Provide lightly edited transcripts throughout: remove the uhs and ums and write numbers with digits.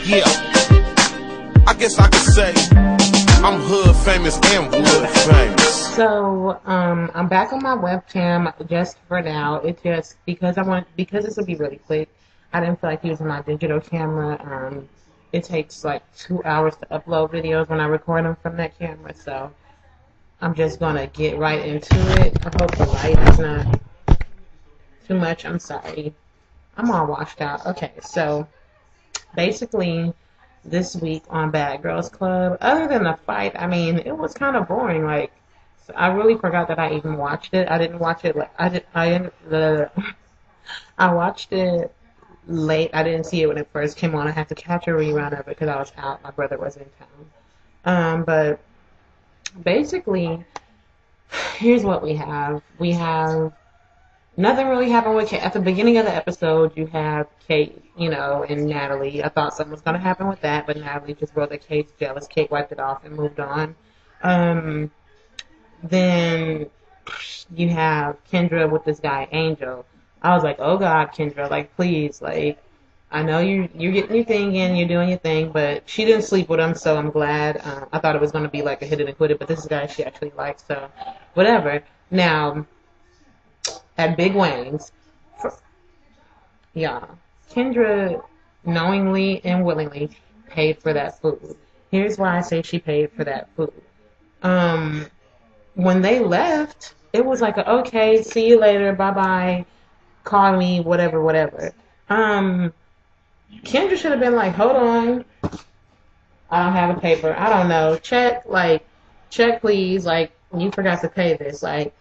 Yeah, I guess I could say I'm hood famous and wood famous. So, I'm back on my webcam just for now. It just because this will be really quick. I didn't feel like using my digital camera. It takes like 2 hours to upload videos when I record them from that camera. So, I'm just gonna get right into it. I hope the light is not too much. I'm sorry. I'm all washed out. Okay, so basically, this week on Bad Girls Club, other than the fight, I mean, it was kind of boring. Like, I really forgot that I even watched it. I didn't watch it. I watched it late. I didn't see it when it first came on. I had to catch a rerun of it because I was out. My brother was in town. But basically, here's what we have. We have nothing really happened with Kate. At the beginning of the episode, you have Kate, and Natalie. I thought something was going to happen with that, but Natalie just wrote that Kate's jealous. Kate wiped it off and moved on. Then you have Kendra with this guy, Angel. I was like, oh God, Kendra, like, please, like, I know you're getting your thing in, you're doing your thing, but she didn't sleep with him, so I'm glad. I thought it was going to be like a hit it and quit it, but this is a guy she actually likes, so whatever. Now, at Big Wayne's, Kendra knowingly and willingly paid for that food. Here's why I say she paid for that food. When they left, it was like, okay, see you later, bye-bye, call me, whatever. Kendra should have been like, hold on, I don't have a paper, I don't know, check please, like, you forgot to pay this, like.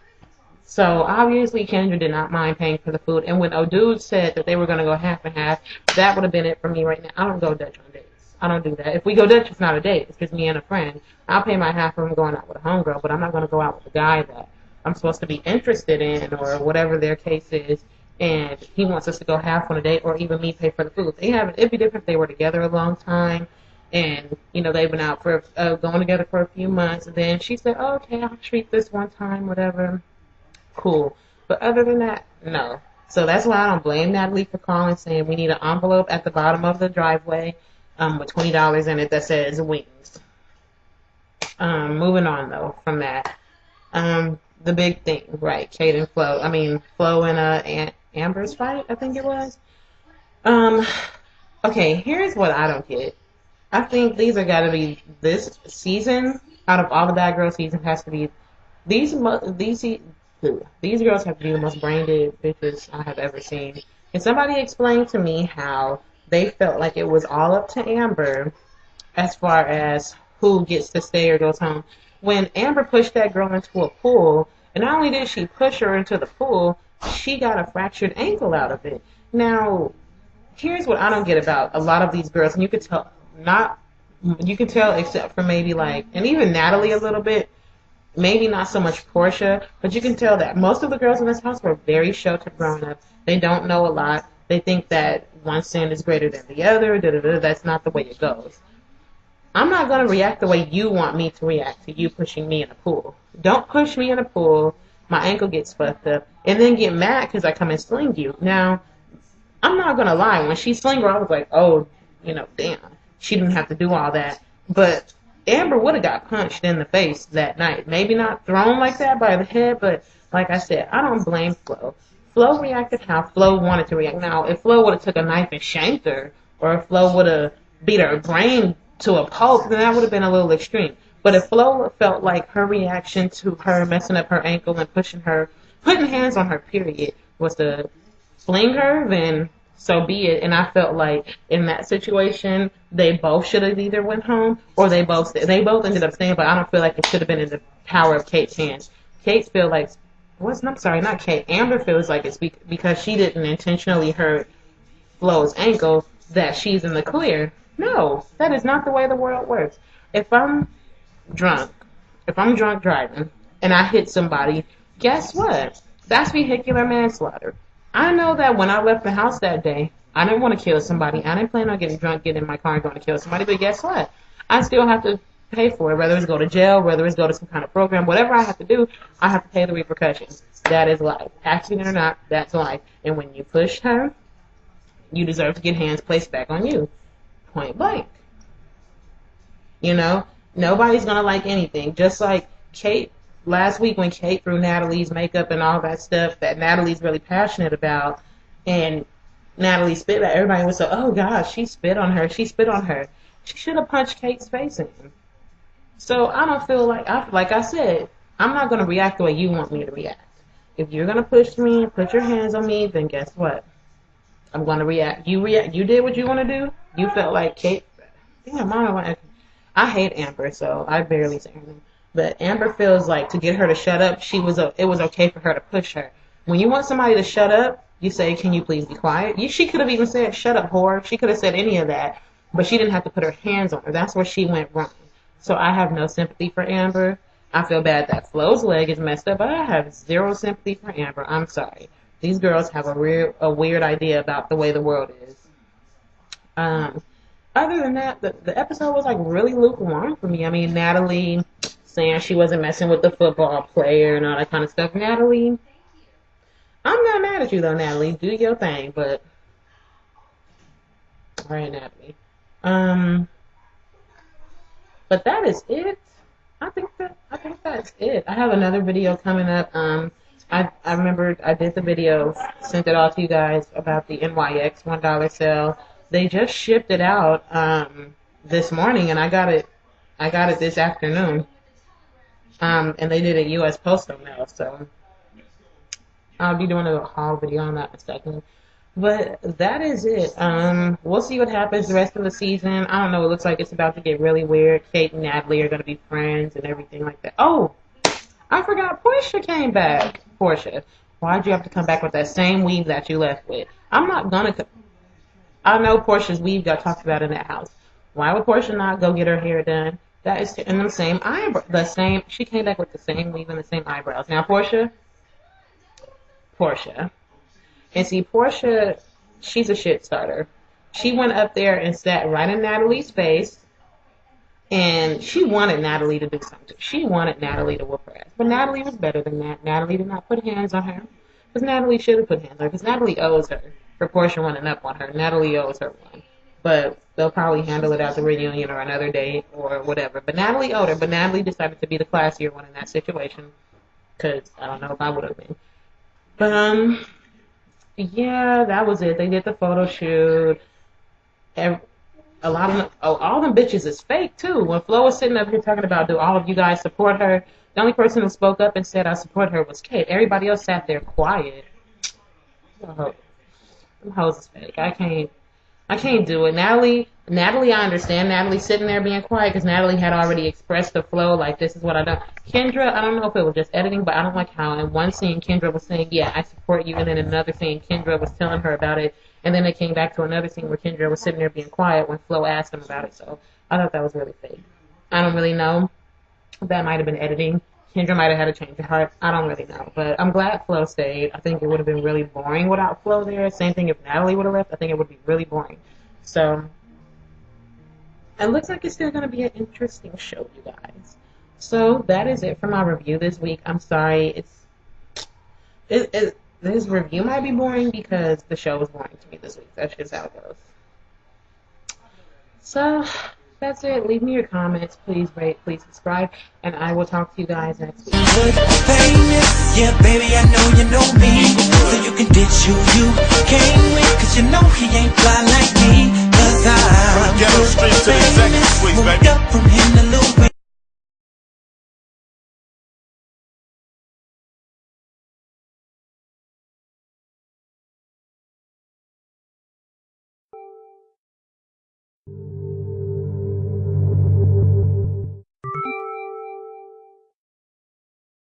So obviously Kendra did not mind paying for the food, and when O'Dude said that they were going to go half and half, that would have been it for me right now. I don't go Dutch on dates. I don't do that. If we go Dutch, it's not a date. It's just me and a friend. I'll pay my half when I'm going out with a homegirl, but I'm not going to go out with a guy that I'm supposed to be interested in or whatever their case is, and he wants us to go half on a date or even me pay for the food. It'd be different if they were together a long time and, they've been out for going together for a few months, and then she said, oh, okay, I'll treat this one time, whatever. Cool. But other than that, no. So that's why I don't blame Natalie for calling saying we need an envelope at the bottom of the driveway with $20 in it that says wings. Moving on, though, from that. The big thing, right, Kate and Flo. I mean, Flo and Amber's fight, I think it was. Okay, here's what I don't get. I think these are got to be, this season, out of all the Bad Girl seasons, has to be, these girls have to be the most brain dead bitches I have ever seen. Can somebody explain to me how they felt like it was all up to Amber as far as who gets to stay or goes home? When Amber pushed that girl into a pool, and not only did she push her into the pool, she got a fractured ankle out of it. Now, here's what I don't get about a lot of these girls, and you can tell except for maybe and even Natalie a little bit, maybe not so much Portia, but you can tell that most of the girls in this house were very sheltered growing up. They don't know a lot. They think that one sin is greater than the other. That's not the way it goes. I'm not going to react the way you want me to react to you pushing me in a pool. Don't push me in a pool, my ankle gets fucked up, and then get mad because I come and sling you. Now, I'm not going to lie. When she slinged her, I was like, oh, damn. She didn't have to do all that. But Amber would have got punched in the face that night. Maybe not thrown like that by the head, but like I said, I don't blame Flo. Flo reacted how Flo wanted to react. Now, if Flo would have took a knife and shanked her, or if Flo would have beat her brain to a pulp, then that would have been a little extreme. But if Flo felt like her reaction to her messing up her ankle and putting hands on her, period, was to fling her, then so be it. And I felt like in that situation, they both should have either went home or they both ended up staying. But I don't feel like it should have been in the power of Kate's hands. Kate feels like not Kate. Amber feels like it's because she didn't intentionally hurt Flo's ankle that she's in the clear. No, that is not the way the world works. If I'm drunk driving and I hit somebody, guess what? That's vehicular manslaughter. I know that when I left the house that day, I didn't want to kill somebody. I didn't plan on getting drunk, getting in my car and going to kill somebody. But guess what? I still have to pay for it, whether it's go to jail, whether it's go to some kind of program, whatever I have to do, I have to pay the repercussions. That is life. Accident or not, that's life. And when you push her, you deserve to get hands placed back on you. point blank. You know, nobody's gonna like anything. Just like Kate last week when Kate threw Natalie's makeup and all that stuff that Natalie's really passionate about, and Natalie spit at everybody was so, oh gosh, she spit on her. She spit on her. She should have punched Kate's face in. So I don't feel like I said, I'm not gonna react the way you want me to react. If you're gonna push me and put your hands on me, then guess what? I'm gonna react. You did what you want to do. You felt like Kate. Damn, I hate Amber, so I barely say her name. But Amber feels like to get her to shut up, it was okay for her to push her. When you want somebody to shut up, you say, can you please be quiet? She could have even said, shut up, whore. She could have said any of that, but she didn't have to put her hands on her. That's where she went wrong. So I have no sympathy for Amber. I feel bad that Flo's leg is messed up, but I have zero sympathy for Amber. I'm sorry. These girls have a weird idea about the way the world is. Other than that, the episode was like really lukewarm for me. I mean, Natalie saying she wasn't messing with the football player and all that kind of stuff. Natalie, I'm not mad at you though, Natalie. Do your thing, but all right, Natalie. But that is it. I think that's it. I have another video coming up. I remember I did the video, sent it all to you guys about the NYX $1 sale. They just shipped it out this morning, and I got it this afternoon. And they did a U.S. postal mail, so I'll be doing a haul video on that in a second. But that is it. We'll see what happens the rest of the season. I don't know. It looks like it's about to get really weird. Kate and Natalie are going to be friends and everything like that. Oh, I forgot Portia came back. Portia, why'd you have to come back with that same weave that you left with? I'm not going to... I know Portia's weave got talked about in that house. Why would Portia not go get her hair done? That is in the same eyebrow. She came back with the same weave and the same eyebrows. Now, Portia. And see, Portia, she's a shit starter. She went up there and sat right in Natalie's face, and she wanted Natalie to do something. She wanted Natalie to whoop her ass. But Natalie was better than that. Natalie did not put hands on her. Because Natalie should have put hands on her. Because Natalie owes her for Portia running up on her. Natalie owes her one. But they'll probably handle it at the reunion or another day or whatever. But Natalie owed her. But Natalie decided to be the classier one in that situation. Because I don't know if I would have been. But, yeah, that was it. They did the photo shoot. All them bitches is fake, too. When Flo was sitting up here talking about, do all of you guys support her? The only person who spoke up and said, I support her was Kate. Everybody else sat there quiet. Oh, them hoes is fake. I can't do it. Natalie, I understand Natalie sitting there being quiet because Natalie had already expressed to Flo, like, this is what I done. Kendra, I don't know if it was just editing, but I don't like how in one scene Kendra was saying, yeah, I support you, and then in another scene Kendra was telling her about it, and then it came back to another scene where Kendra was sitting there being quiet when Flo asked him about it, so I thought that was really fake. I don't really know. That might have been editing. Kendra might have had a change of heart. I don't really know. But I'm glad Flo stayed. I think it would have been really boring without Flo there. Same thing if Natalie would have left. I think it would be really boring. So, it looks like it's still going to be an interesting show, you guys. So, that is it for my review this week. I'm sorry. This review might be boring because the show was boring to me this week. That's just how it goes. So, that's it. Leave me your comments. Please rate, please subscribe, and I will talk to you guys next week. Yeah, baby, I know you know me. So you can ditch who you came with, cause you know he ain't fly like me. Cause I'm Get him straight to the executive suite, baby.